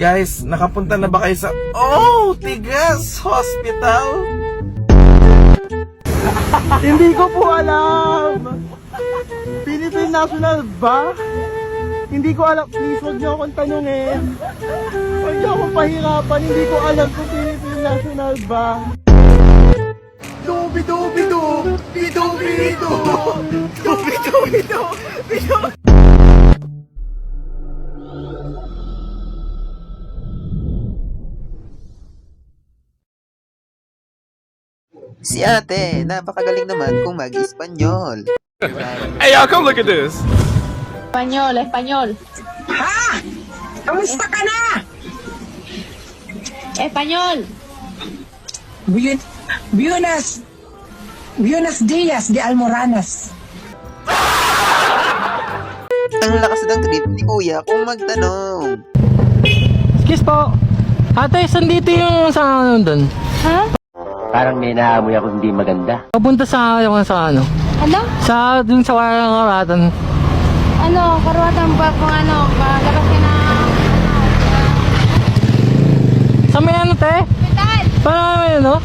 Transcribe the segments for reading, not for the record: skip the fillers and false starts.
Guys, nakapunta na ba kayo sa Tigas Hospital? Hindi ko po alam. Philippine National ba? Hindi ko alam. Please, huwag niyo akong tanungin. Huwag niyo akong pahirapan. Hindi ko alam kung Philippine National ba. Dubi-dubi-du! Bidu-bidu! Dubi-dubi-du! Bidu! Si ate, napakagaling naman kung mag-Espanyol. Hey, y'all, come look at this. Espanyol, Espanyol. Ha? Kamusta ka na? Espanyol. Buenos Dias de Almoranas. Ang lakas ng trip ni kuya kung magtanong. Excuse po. Ate, saan dito yung sa ano doon? Ha? Parang may naamoy ako hindi maganda. Papunta sa ano? Ano? Sa dun sa Karatan. Ano? Karuatan ba kung ano? Labas ka na. Sa may ano, te? Hospital! Paano may ano?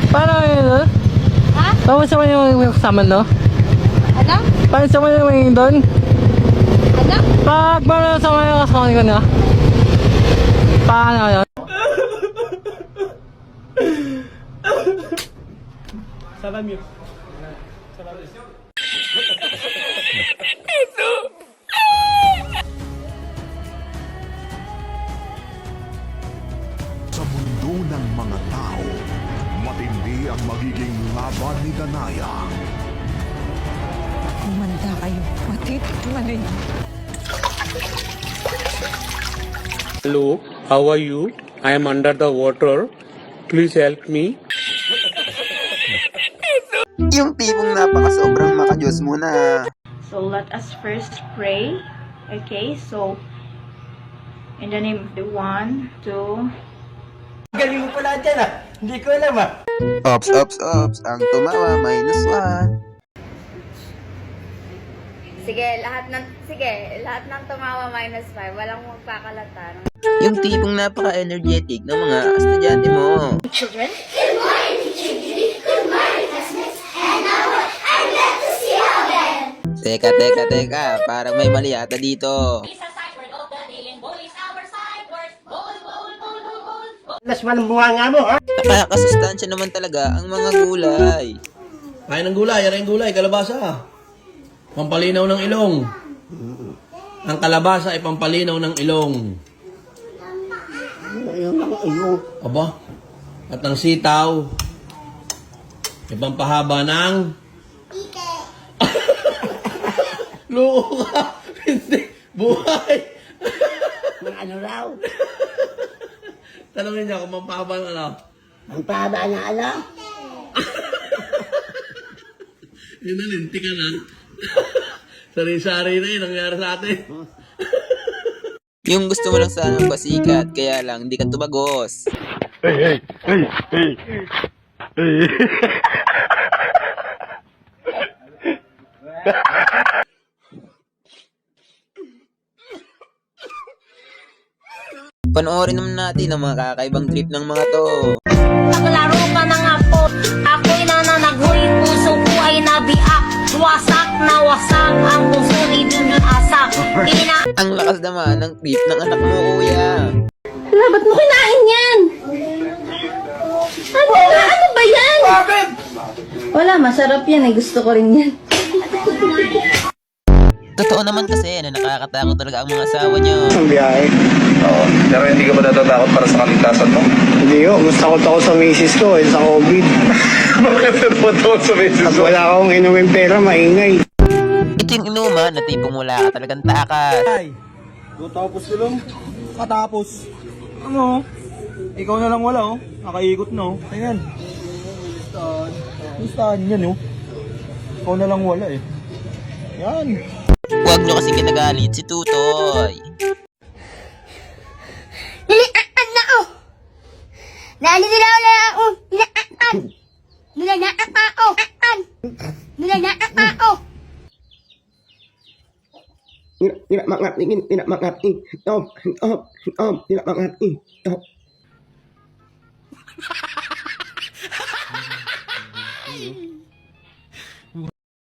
Paano may ano? Ha? Paano sa may kasama, no? Ano? Paano sa may doon? Ano? Pag paano sa may kasama ko na? Paano yun? Salam yun. Sa mundo ng mga tao, matindi ang magiging laban ni Danaya. Kumanda kayo. Matitikman na. Hello, how are you? I am under the water. Please help me. Yung tipong napaka-sobrang makadiyos mo na. So let us first pray. Okay, so in the name of the 1, 2. Galing mo pala dyan ah. Hindi ko alam ah. Ops. Ang tumawa, -1. Sige, lahat ng tumawa -5. Walang magkakalata. Yung tipong napaka-energetic ng mga estudyante mo. Children? Teka. Parang may mali ata dito. Las man ang bunga mo, ha? Nakakasustansya naman talaga ang mga gulay. Kain ng gulay, yan ang gulay, kalabasa. Pampalinaw ng ilong. Ang kalabasa ay pampalinaw ng ilong. Aba, at ang sitaw ay pampahaba ng... Loko ka! Hindi! Buhay! Ano raw? Tanungin niya kung pampahaba ng ano. Ang pahaba na alam? Yun na, linti ka na. Sari-sari na yun, nangyari sa atin. Yung gusto mo lang sana pasikat, kaya lang hindi ka tumagos. Panoorin naman natin ang mga kakaibang trip ng mga to. Naglaro ka na nga po. Ako'y nananaghoy. Puso ko ay nabiak. Wasak na wasak. Ang puso ni Dundun asak. Ang lakas naman ng trip ng anak mo, kuya. Wala, ba't mo kinain yan? Ano ba yan? Bakit? Wala, masarap yan eh. Gusto ko rin yan. Totoo naman kasi na nakakatakot talaga ang mga asawa nyo. Ang biyahe. Oo. Pero hindi ka ba natatakot para sa kaligtasan mo? Hindi ko. Mas takot ako sa misis ko sa COVID. Bakit natatakot sa basis Pag mo? wala akong inumin pera, maingay. Ito yung inuman na tipong wala ka talagang takas. Ay, tapos ko lang. Katapos. Ano? Ikaw na lang wala oh. Nakaikot na oh. Ayan. Listahan yan oh. Ikaw na lang wala eh. Yan. Huwag nyo kasi kinagalit si Tutoy. Nilaan na ako! Nalililaw na ako! Nilaan! Nilaan ako! Nilaan ako! Tidak mengerti, tidak mengerti. Tidak mengerti.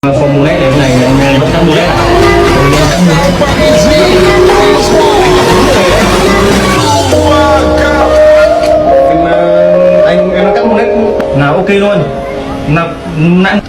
Pemulai yang này là các mulai anh cắt mulai nào ok luôn nào nặng